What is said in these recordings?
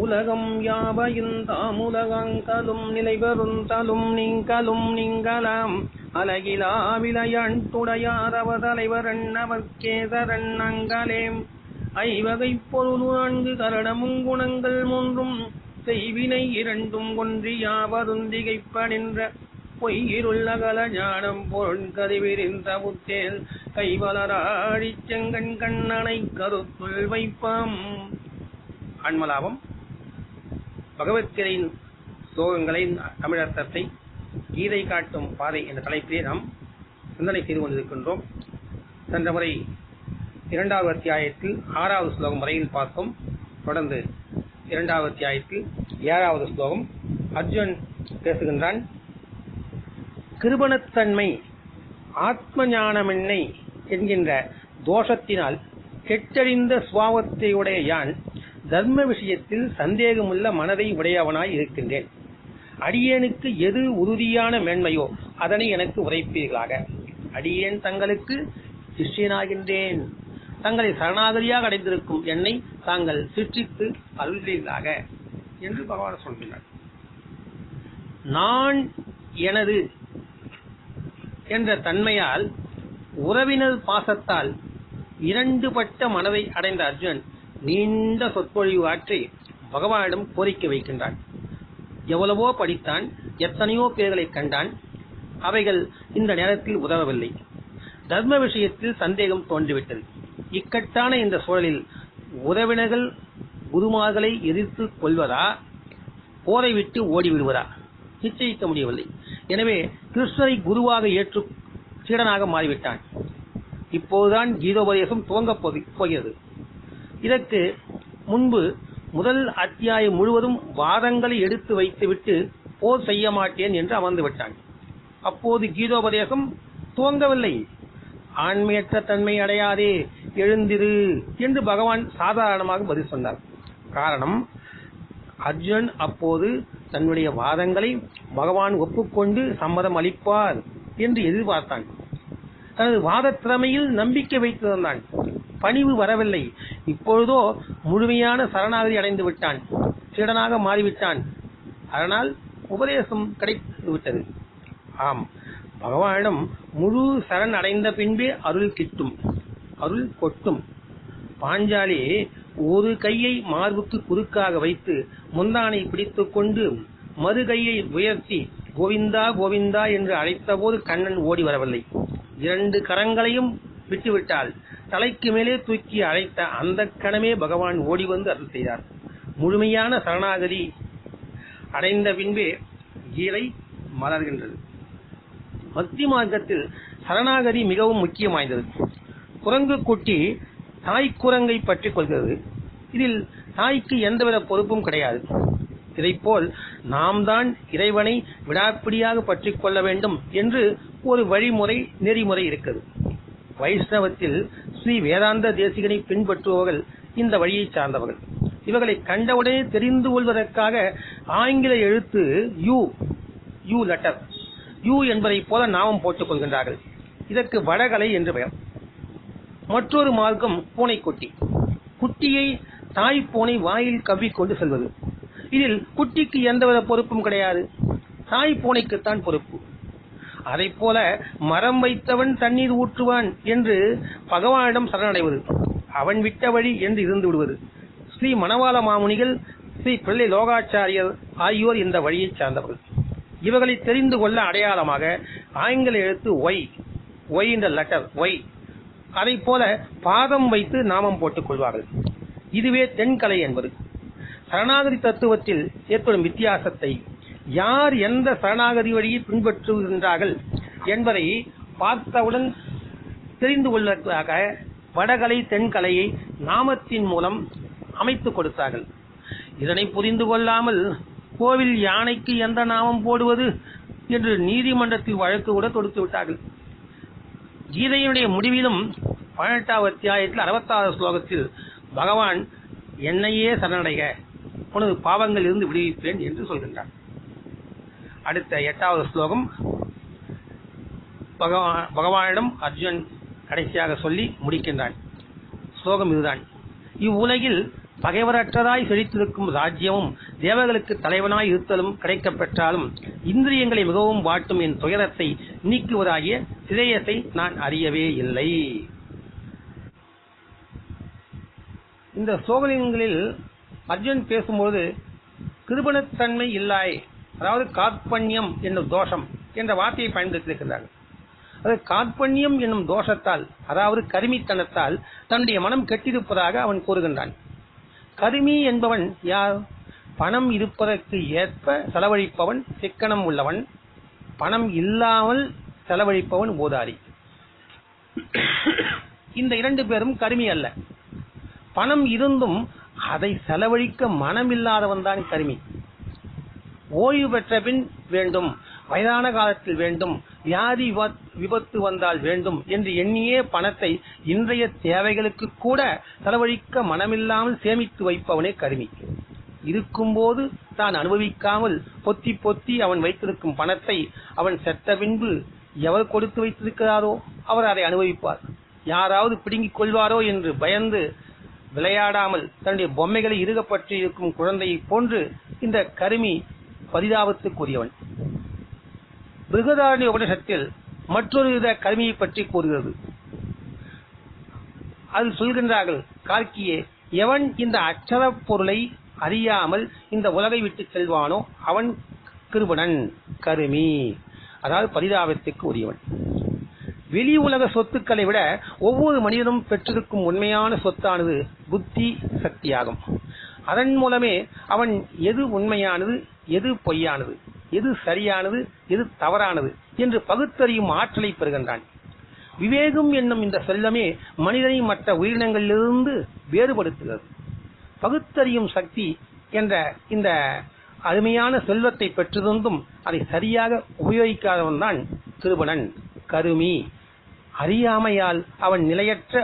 உலகம் யாவையும் தாமுலகங்களும் நிலைபெறுந்தலும் நீங்களும் நீங்களாம் அலகிலா விளையான் துடையாரவ தலைவர் அண்ணவர்க்கேதரன் அங்களேம் ஐவகை பொருள் 4 கரணமும் குணங்கள் 3 செய்வினை 2 ஒன்றியாவருந்திகைப்படின்ற பொய்யிருள்ளகல ஞானம் பொருண்கதிவிரிந்த புத்தேல் கைவளராழி செங்கண் கண்ணனை கருத்துள் வைப்பாம். ஆன்மலாபம் பகவத்கீதையின் ஸ்லோகங்களின் தமிழர்த்தத்தை கீதை காட்டும் பாதை என்ற தலைப்பிலே நாம் சிந்தனை செய்து கொண்டிருக்கின்றோம். சென்ற முறை 2வது அத்தியாயத்தில் 6வது ஸ்லோகம் வரையில் பார்த்தோம். தொடர்ந்து 2வது அத்தியாயத்தில் 7வது ஸ்லோகம் அர்ஜுன் பேசுகின்றான். கிருபணத்தன்மை ஆத்ம ஞானமின்மை என்கின்ற தோஷத்தினால் கெட்டழிந்த சுபாவத்தை உடைய யான் தர்ம விஷயத்தில் சந்தேகமுள்ள மனதை உடையவனாய் இருக்கின்றேன். அடியேனுக்கு எது உறுதியான மேன்மையோ அதனை எனக்கு உரைப்பீர்களாக. அடியேன் தங்களுக்கு சிஷ்யனாகின்றேன். தங்களை சரணாகதியாக அடைந்திருக்கும் என்னை தாங்கள் சிருஷ்டித்து அருள்வீர்களாக என்று பகவான் சொல்கிறார். நான் எனது என்ற தன்மையால் உறவினர் பாசத்தால் இரண்டுபட்ட மனதை அடைந்த அர்ஜுன் நீண்ட சொற்பொழிவு ஆற்றி பகவானிடம் கோரிக்கை வைக்கின்றான். எவ்வளவோ படித்தான், எத்தனையோ பேர்களை கண்டான், அவைகள் இந்த நேரத்தில் உதவவில்லை. தர்ம விஷயத்தில் சந்தேகம் தோன்றிவிட்டது. இக்கட்டான இந்த சூழலில் உறவினர்கள் குருமார்களை எதிர்த்து கொள்வதா, போரை விட்டு ஓடிவிடுவதா நிச்சயிக்க முடியவில்லை. எனவே கிருஷ்ணரை குருவாக ஏற்று சீடனாக மாறிவிட்டான். இப்போதுதான் கீதோபதேசம் துவங்கப் போகிறது. இதற்கு முன்பு முதல் அத்தியாயம் முழுவதும் வாதங்களை எடுத்து வைத்துவிட்டு போர் செய்ய மாட்டேன் என்று அமர்ந்து விட்டான். அப்போது கீதோபதேசம் துவங்கவில்லை. ஆண்மையற்ற தன்மை அடையாதே, எழுந்திரு என்று பகவான் சாதாரணமாக பதில் சொன்னார். காரணம், அர்ஜுன் அப்போது தன்னுடைய வாதங்களை பகவான் ஒப்புக்கொண்டு சம்மதம் அளிப்பார் என்று எதிர்பார்த்தான். தனது வாத திறமையில் நம்பிக்கை வைத்திருந்தான். பணிவு வரவில்லை. இப்பொழுதோ முழுமையான சரணாகதி அடைந்து விட்டான், சீடனாக மாறிவிட்டான். அதனால் உபதேசம் கிடைத்து விட்டது. ஆம், பகவானிடம் முழு சரண் அடைந்த பின்பே அருள் கிட்டும், அருள் கொட்டும். பாஞ்சாலி ஒரு கையை மார்புக்கு குறுக்காக வைத்து முந்தானை பிடித்துக் கொண்டு மறு கையை உயர்த்தி கோவிந்தா கோவிந்தா என்று அழைத்த போது கண்ணன் ஓடி வரவில்லை. 2 கரங்களையும் விட்டுவிட்டால் தலைக்கு மேலே தூக்கி அழைத்த அந்த கணமே பகவான் ஓடி வந்து அருள் செய்தார். முழுமையான சரணாகதி அடைந்த பின்பே கீதை மலர்கின்றது. பக்தி மார்க்கத்தில் சரணாகதி மிகவும் முக்கியம் வாய்ந்தது. குரங்கு குட்டி தாய் குரங்கை பற்றி கொள்கிறது. இதில் தாய்க்கு எந்தவித பொறுப்பும் கிடையாது. இதைப்போல் நாம் தான் இறைவனை விடாப்பிடியாக பற்றி கொள்ள வேண்டும் என்று ஒரு வழிமுறை நெறிமுறை இருக்கிறது. வைஷ்ணவத்தில் ஸ்ரீ வேதாந்த தேசிகனை பின்பற்றுபவர்கள் இந்த வழியை சார்ந்தவர்கள். இவர்களை கண்டவுடனே தெரிந்து கொள்வதற்காக ஆங்கில எழுத்து யூ லெட்டர் யூ என்பதை போல நாமம் போட்டுக் கொள்கின்றார்கள். இதற்கு வடகலை என்று பெயர். மற்றொரு மார்க்கம் பூனைக்குட்டி. குட்டியை தாய் பூனை வாயில் கவ்விக்கொண்டு செல்வது. இதில் குட்டிக்கு எந்தவித பொறுப்பும் கிடையாது, தாய் பூனைக்குத்தான் பொறுப்பு. அதை போல மரம் வைத்தவன் தண்ணீர் ஊற்றுவான் என்று பகவானிடம் சரணடைவது, அவன் விட்ட வழி என்று இருந்து விடுவது. ஸ்ரீ மணவாள மாமுனிகள், ஸ்ரீ பிள்ளை லோகாச்சாரியர் ஆகியோர் இந்த வழியை சார்ந்தவர்கள். இவர்களை தெரிந்து கொள்ள அடையாளமாக ஆங்கில எழுத்து ஒய் என்ற லெட்டர் ஒய், அதை போல பாதம் வைத்து நாமம் போட்டுக் கொள்வார்கள். இதுவே தென்கலை என்பது. சரணாகதி தத்துவத்தில் ஏற்படும் வித்தியாசத்தை, யார் எந்த சரணாகதி வழியை பின்பற்றுகின்றார்கள் என்பதை பார்த்தவுடன் தெரிந்து கொள்வதற்காக வடகலை தென்கலையை நாமத்தின் மூலம் அமைத்துக் கொடுத்தார்கள். இதனை புரிந்து கொள்ளாமல் கோவில் யானைக்கு எந்த நாமம் போடுவது என்று நீதிமன்றத்தில் வழக்கு கூட தொடுத்து விட்டார்கள். கீதையினுடைய முடிவிலும் 18வது அத்தியாயத்தில் 66வது ஸ்லோகத்தில் பகவான் என்னையே சரணடைய, உனது பாவங்கள் இருந்து விடுவிப்பேன் என்று சொல்கின்றார். அடுத்த 8வது ஸ்லோகம் பகவானிடம் அர்ஜுன் கடைசியாக சொல்லி முடிக்கின்றான். ஸ்லோகம் இதுதான்: இவ்வுலகில் பகைவரற்றதாய் செழித்திருக்கும் ராஜ்யமும் தேவர்களுக்கு தலைவனாய் இருத்தலும் கிடைக்கப் பெற்றாலும் இந்திரியங்களை மிகவும் வாட்டும் என் துயரத்தை நீக்குவதாகிய சிரேயஸை நான் அறியவே இல்லை. இந்த ஸ்லோகங்களில் அர்ஜுன் பேசும்போது கிருபணத்தன்மை இல்லாய், அதாவது கார்பண்யம் என்னும் தோஷம் என்ற வார்த்தையை பயன்படுத்தியிருக்கிறார்கள். அது கார்பண்யம் என்னும் தோஷத்தால், அதாவது கருமித்தனத்தால் தன்னுடைய மனம் கெட்டிருப்பதாக அவன் கூறுகின்றான். கருமி என்பவன் யார்? பணம் இருப்பதற்கு ஏற்ப செலவழிப்பவன் சிக்கனம் உள்ளவன், பணம் இல்லாமல் செலவழிப்பவன் ஊதாரி. இந்த இரண்டு பேரும் கருமி அல்ல. பணம் இருந்தும் அதை செலவழிக்க மனம் இல்லாதவன் தான் கருமி. ஓய்வு பெற்ற பின் வேண்டும், வயதான காலத்தில் வேண்டும், வியாதி விபத்து வந்தால் வேண்டும் என்று எண்ணியே பணத்தை இன்றைய தேவைகளுக்கு கூட செலவழிக்க மனமில்லாமல் சேமித்து வைப்பவனே கருமி. இருக்கும்போது தான் அனுபவிக்காமல் பொத்தி பொத்தி அவன் வைத்திருக்கும் பணத்தை அவன் செத்த பின்பு எவர் கொடுத்து வைத்திருக்கிறாரோ அவர் அதை அனுபவிப்பார். யாராவது பிடுங்கிக் கொள்வாரோ என்று பயந்து விளையாடாமல் தன்னுடைய பொம்மைகளை இறுகப்பற்றி இருக்கும் குழந்தையை போன்று இந்த கருமி பரிதாபத்துக்குரியவன். பிருகதாரண்ய உபனிஷத்தில் மற்றொரு வித கருமியை பற்றி கூறுகிறது. அது சொல்கின்றார்கள், கார்க்கியே, எவன் இந்த அச்சர பொருளை அறியாமல் இந்த உலகை விட்டு செல்வானோ அவன் கிருபணன், கருமி, அதாவது பரிதாபத்துக்கு உரியவன். வெளி உலக சொத்துக்களை விட ஒவ்வொரு மனிதனும் பெற்றிருக்கும் உண்மையான சொத்தானது புத்தி சக்தியாகும். அதன் மூலமே அவன் எது உண்மையானது, எது பொய்யானது, எது சரியானது, எது தவறானது என்று பகுத்தறியும் ஆற்றலை பெறுகின்றான். விவேகம் என்னும் இந்த செல்வமே மனிதனை மற்ற உயிரினங்களிலிருந்து வேறுபடுத்துகிறது. பகுத்தறியும் சக்தி என்ற இந்த அருமையான செல்வத்தை பெற்றிருந்தும் அதை சரியாக உபயோகிக்காதவன் தான் கிருபணன், கருமி. அறியாமையால் அவன் நிலையற்ற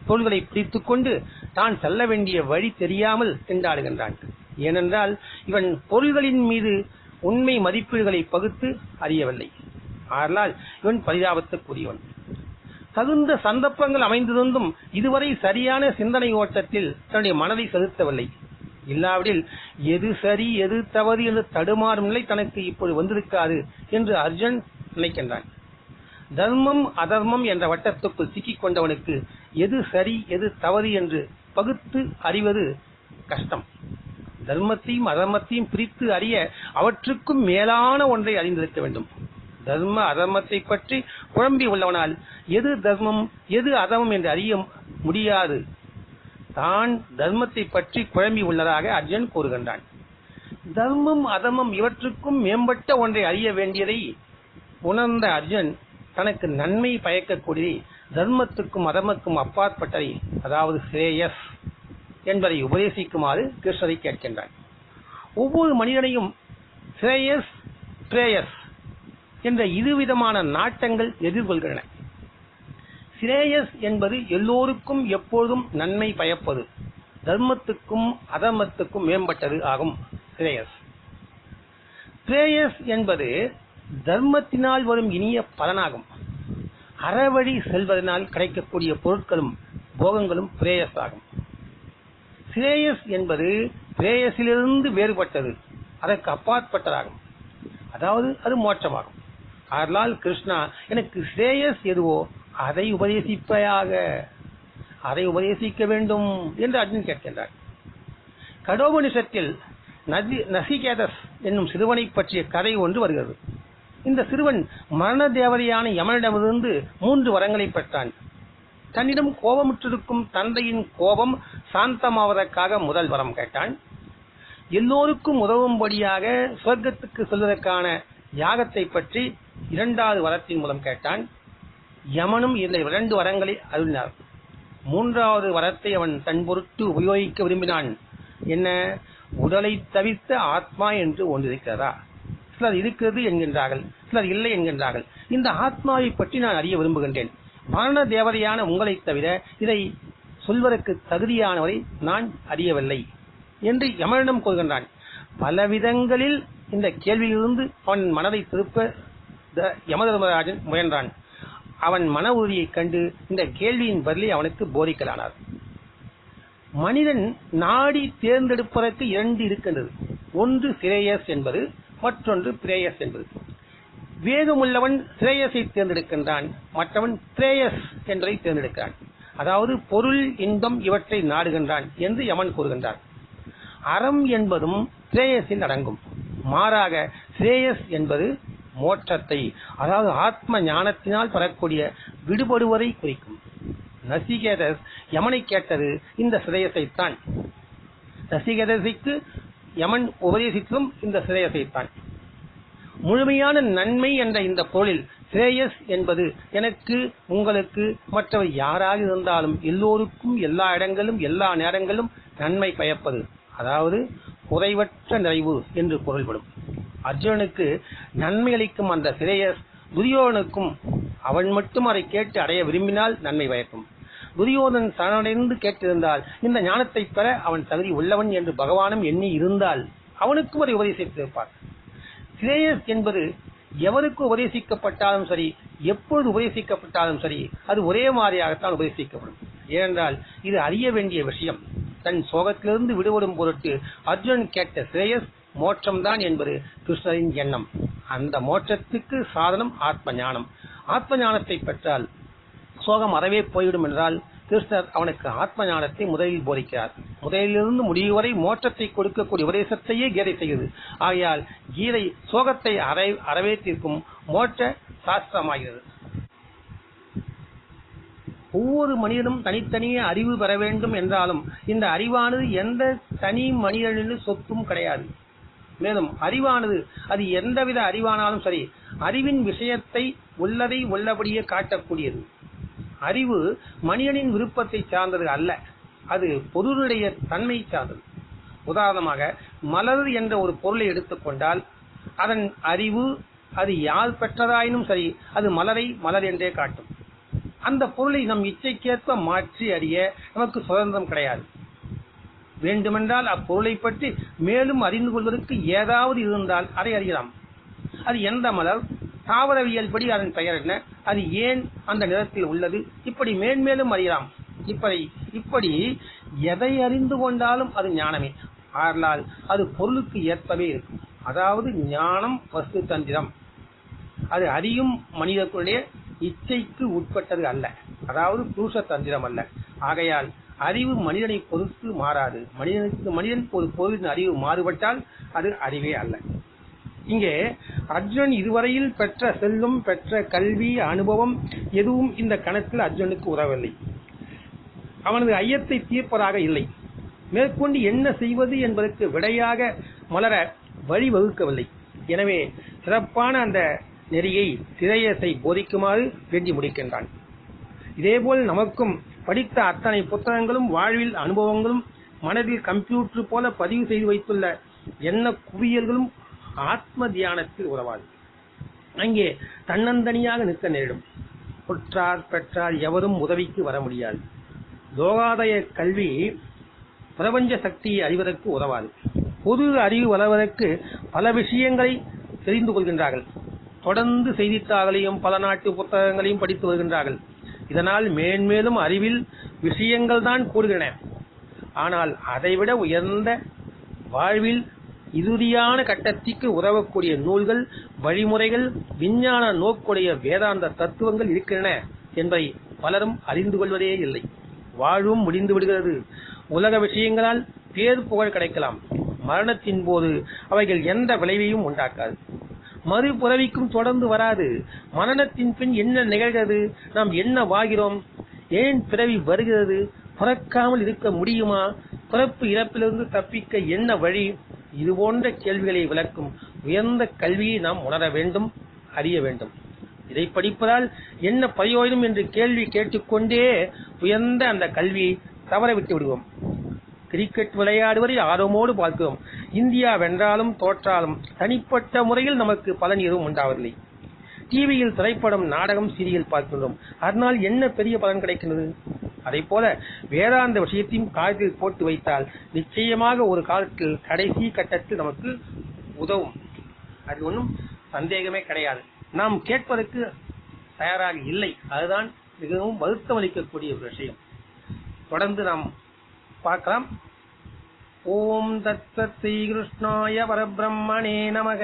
தோள்களை பிடித்துக் கொண்டு தான் செல்ல வேண்டிய வழி தெரியாமல் திண்டாடுகின்றான். ஏனென்றால் இவன் பொருள்களின் மீது உண்மை மதிப்பீடுகளை பகுத்து அறியவில்லை. ஆனால் இவன் பரிதாபத்துக்குரியவன். தகுந்த சந்தர்ப்பங்கள் அமைந்திருந்தும் இதுவரை சரியான சிந்தனை ஓட்டத்தில் தன்னுடைய மனதை செலுத்தவில்லை. இல்லாவிடில் எது சரி எது தவறு என்று தடுமாறும் நிலை தனக்கு இப்போது வந்திருக்காது என்று அர்ஜுன் நினைக்கின்றான். தர்மம் அதர்மம் என்ற வட்டத்துக்குள் சிக்கிக் கொண்டவனுக்கு எது சரி எது தவறு என்று பகுத்து அறிவது கஷ்டம். தர்மத்தையும் அதர்மத்தையும் பிரித்து அறிய அவற்றுக்கும் மேலான ஒன்றை அறிந்திருக்க வேண்டும். தர்ம அதர்மத்தை பற்றி குழம்பி உள்ளவனால் எது தர்மம் எது அதர்மம் என்று அறிய முடியாது. தான் தர்மத்தை பற்றி குழம்பி உள்ளதாக அர்ஜுன் கூறுகின்றான். தர்மம் அதர்மம் இவற்றுக்கும் மேம்பட்ட ஒன்றை அறிய வேண்டியதை உணர்ந்த அர்ஜுன் தனக்கு நன்மை பயக்கக்கூடிய தர்மத்துக்கும் அதர்மத்துக்கும் அப்பாற்பட்டதை, அதாவது ஸ்ரேயஸ் என்பதை உபதேசிக்குமாறு கிருஷ்ணரை கேட்கின்றான். ஒவ்வொரு மனிதனையும் ஸ்ரேயஸ் பிரேயஸ் என்ற இருவிதமான நாட்டங்கள் எதிர்கொள்கின்றன. ஸ்ரேயஸ் என்பது எல்லோருக்கும் எப்போதும் நன்மை பயப்பது, தர்மத்துக்கும் அதர்மத்துக்கும் மேம்பட்டது ஆகும் ஸ்ரேயஸ். பிரேயஸ் என்பது தர்மத்தினால் வரும் இனிய பலனாகும். அறவழி செல்வதனால் கிடைக்கக்கூடிய பொருட்களும் போகங்களும் பிரேயஸ் ஆகும். ஸ்ரேயஸ் என்பது பிரேயஸிலிருந்து வேறுபட்டது, அதற்கு அப்பாற்பட்டதாகும். அதாவது அது மோட்சமாகும். அதனால் கிருஷ்ணா, எனக்கு ஸ்ரேயஸ் எதுவோ அதை உபதேசிப்பையாக, அதை உபதேசிக்க வேண்டும் என்று அர்ஜுன் கேட்கின்றார். கடோபனிஷத்தில் நசிகேதஸ் என்னும் சிறுவனை பற்றிய கதை ஒன்று வருகிறது. இந்த சிறுவன் மரண தேவதையான யமனிடமிருந்து 3 வரங்களை பெற்றான். தன்னிடம் கோபமுற்றிருக்கும் தந்தையின் கோபம் சாந்தமாவதற்காக முதல் வரம் கேட்டான். எல்லோருக்கும் உதவும்படியாக சொர்க்கத்துக்கு செல்வதற்கான யாகத்தை பற்றி 2வது வரத்தின் மூலம் கேட்டான். யமனும் இந்த 2 வரங்களை அருளினார். 3வது வரத்தை அவன் தன் பொருட்டு உபயோகிக்க விரும்பினான். என்ன? உடலை தவிர்த்த ஆத்மா என்று ஒன்று இருக்கிறதா? சிலர் இருக்கிறது என்கின்றார்கள், சிலர் இல்லை என்கின்றார்கள். இந்த ஆத்மாவை பற்றி நான் அறிய விரும்புகின்றேன். மரண தேவதையான உங்களை தவிர இதை சொல்வதற்கு தகுதியானவரை நான் அறியவில்லை என்று யமனிடம் கூறுகின்றான். பல விதங்களில் இந்த கேள்வியிலிருந்து அவன் மனதை திருப்ப யமதர்மராஜன் முயன்றான். அவன் மன உறுதியைக் கண்டு இந்த கேள்வியின் பதிலை அவனுக்கு போதிக்கலானார். மனிதன் நாடி தேர்ந்தெடுப்பதற்கு இரண்டு இருக்கின்றது. ஒன்று சிரேயஸ் என்பது, மற்றொன்று பிரேயஸ் என்பது. வேகமுள்ளவன் சிரேயஸை தேர்ந்தெடுக்கின்றான், மற்றவன் பிரேயஸ் என்பதை தேர்ந்தெடுக்கிறான். அதாவது பொருள், இன்பம் இவற்றை நாடுகின்றான் என்று யமன் கூறுகின்றான். அறம் என்பதும் பிரேயஸில் அடங்கும். மாறாக சிரேயஸ் என்பது மோட்சத்தை, அதாவது ஆத்ம ஞானத்தினால் பெறக்கூடிய விடுபடுவதை குறிக்கும். நசிகேதஸ் யமனை கேட்டது இந்த சிரேயஸைத்தான். நசிகேதஸுக்கு யமன் உபதேசித்ததும் இந்த சிரேயஸைத்தான். முழுமையான நன்மை என்ற இந்த பொருளில் சிரேயஸ் என்பது எனக்கு, உங்களுக்கு, மற்றவர் யாராக இருந்தாலும் எல்லோருக்கும் எல்லா இடங்களும் எல்லா நேரங்களும் நன்மை பயப்பது, அதாவது குறைவற்ற நிறைவு என்று பொருள்படும். அர்ஜுனனுக்கு நன்மை அளிக்கும் அந்த சிரேயஸ் துரியோதனுக்கும் அவன் மட்டும் அதை கேட்டு அடைய விரும்பினால் நன்மை பயக்கும். துரியோதன் சரணடைந்து கேட்டிருந்தால் இந்த ஞானத்தை பெற அவன் தகுதி உள்ளவன் என்று பகவானும் எண்ணி இருந்தால் அவனுக்கும் அதை உபதேசித்திருப்பார். சிரேயஸ் என்பது எவருக்கு உபதேசிக்கப்பட்டாலும் சரி, எப்பொழுது உபதேசிக்கப்பட்டாலும் சரி, அது ஒரே மாதிரியாகத்தான் உபதேசிக்கப்படும். ஏனென்றால் இது அறிய வேண்டிய விஷயம். தன் சோகத்திலிருந்து விடுபடும் பொருட்டு அர்ஜுனன் கேட்ட சிரேயஸ் மோட்சம்தான் என்பது கிருஷ்ணரின் எண்ணம். அந்த மோட்சத்துக்கு சாதனம் ஆத்ம ஞானம். ஆத்ம ஞானத்தை பெற்றால் சோகம் அறவே போய்விடும் என்றால் கிருஷ்ணர் அவனுக்கு ஆத்ம ஞானத்தை முதலில் போதிக்கிறார். முதலிலிருந்து முடிவு வரை மோட்சத்தை கொடுக்கக்கூடிய உபதேசத்தையே கீதை செய்கிறது. ஆகையால் கீதை சோகத்தை அறவே தீர்க்கும் மோட்ச சாஸ்திரமாகிறது. ஒவ்வொரு மனிதனும் தனித்தனியே அறிவு பெற வேண்டும் என்றாலும் இந்த அறிவானது எந்த தனி மனிதனின் சொத்தும் கிடையாது. மேலும் அறிவானது அது எந்தவித அறிவானாலும் சரி, அறிவின் விஷயத்தை உள்ளதை உள்ளபடியே காட்டக்கூடியது. அறிவு மனிதனின் விருப்பத்தை சார்ந்தது அல்ல, அது பொருளுடைய தன்மை சார்ந்தது. உதாரணமாக மலர் என்ற ஒரு பொருளை எடுத்துக்கொண்டால் அதன் அறிவு அது யார் பெற்றதாயினும் சரி, அது மலரை மலர் என்றே காட்டும். அந்த பொருளை நம் இச்சைக்கேற்ப மாற்றி அறிய நமக்கு சுதந்திரம் கிடையாது. வேண்டுமென்றால் அப்பொருளை பற்றி மேலும் அறிந்து கொள்வதற்கு ஏதாவது இருந்தால் அதை அறியலாம். அது எந்த மலர், தாவரவியல் படி அதன் பெயர் என்ன, அது ஏன் அந்த நிறத்தில் உள்ளது, இப்படி மேன்மேலும் அறியலாம். இப்படி எதை அறிந்து கொண்டாலும் அது ஞானமே. ஆனால் அது பொருளுக்கு ஏற்பவே இருக்கும். அதாவது ஞானம் வஸ்து தந்திரம். அது அறியும் மனிதர்களுடைய இச்சைக்கு உட்பட்டது அல்ல, அதாவது புருஷ தந்திரம் அல்ல. ஆகையால் அறிவு மனிதனை பொறுத்து மாறாது. மனிதன் ஒரு பொருளின் அறிவு மாறுபட்டால் அது அறிவே அல்ல. இங்கே அர்ஜுனன் இதுவரையில் பெற்ற செல்வம், பெற்ற கல்வி, அனுபவம் எதுவும் இந்த கணத்தில் அர்ஜுனனுக்கு உதவவில்லை. அவனது ஐயத்தை தீர்ப்பதாக இல்லை. மேற்கொண்டு என்ன செய்வது என்பதற்கு விடையாக மலர வழிவகுக்கவில்லை. எனவே சிறப்பான அந்த நெறியை சிரேயஸை போதிக்குமாறு வேண்டி முடிக்கின்றான். இதேபோல் நமக்கும் படித்த அத்தனை புத்தகங்களும் வாழ்வில் அனுபவங்களும் மனதில் கம்ப்யூட்டர் போல பதிவு செய்து வைத்துள்ள எண்ண குவியல்களும் ஆத்ம தியானத்தில் உதவாது. அங்கே தன்னந்தனியாக நிற்க நேரிடும். புற்றார் பெற்றார் எவரும் உதவிக்கு வர முடியாது. லோகாதய கல்வி பிரபஞ்ச சக்தியை அறிவதற்கு உதவாது. பொது அறிவு வளர்வதற்கு பல விஷயங்களை தெரிந்து கொள்கின்றார்கள். தொடர்ந்து செய்தித்தாள்களையும் பல நாட்டு புத்தகங்களையும் படித்து வருகின்றார்கள். இதனால் மேன்மேலும் அறிவில் விஷயங்கள் தான் கூடுகின்றன. ஆனால் அதைவிட உயர்ந்த வாழ்வில் இறுதியான கட்டத்திற்கு உதவக்கூடிய நூல்கள், வழிமுறைகள், விஞ்ஞான நோக்குடைய வேதாந்த தத்துவங்கள் இருக்கின்றன என்பதை பலரும் அறிந்து கொள்வதே இல்லை. வாழ்வும் முடிந்து விடுகிறது. உலக விஷயங்களால் பேர் புகழ் கிடைக்கலாம். மரணத்தின் போது அவைகள் எந்த விளைவையும் உண்டாக்காது. மறுபிறவிக்கும் தொடர்ந்து வராது. மரணத்தின் பின் என்ன நிகழ்கிறது, நாம் என்ன வாழ்கிறோம், ஏன் பிறவி வருகிறது, பிறக்காமல் இருக்க முடியுமா, பிறப்பு இறப்பிலிருந்து தப்பிக்க என்ன வழி, இது போன்ற கேள்விகளை விளக்கும் உயர்ந்த கல்வியை நாம் உணர வேண்டும், அறிய வேண்டும். இதை படிப்பதால் என்ன பிரயோஜனம் என்று கேள்வி கேட்டுக்கொண்டே உயர்ந்த அந்த கல்வியை தவற விட்டு விடுவோம். கிரிக்கெட் விளையாடுவதை ஆர்வமோடு பார்க்கிறோம். இந்தியா வென்றாலும் தோற்றாலும் தனிப்பட்ட முறையில் நமக்கு பலன் எதுவும் உண்டாவதில்லை. டிவியில் திரைப்படம், நாடகம், சீரியல் பார்க்கின்றோம். அதனால் என்ன பெரிய பலன் கிடைக்கிறது? அதை போல வேதாந்த விஷயத்தையும் காலத்தில் போட்டு வைத்தால் நிச்சயமாக ஒரு காலத்தில் கடைசி கட்டத்தில் நமக்கு உதவும். அது ஒன்றும் சந்தேகமே கிடையாது. நாம் கேட்பதற்கு தயாராக இல்லை. அதுதான் மிகவும் வருத்தம் அளிக்கக்கூடிய ஒரு விஷயம். தொடர்ந்து நாம் பார்க்கலாம். ஓம் தத்சத் ஸ்ரீ கிருஷ்ணாய பரபிரம்மணே நமக.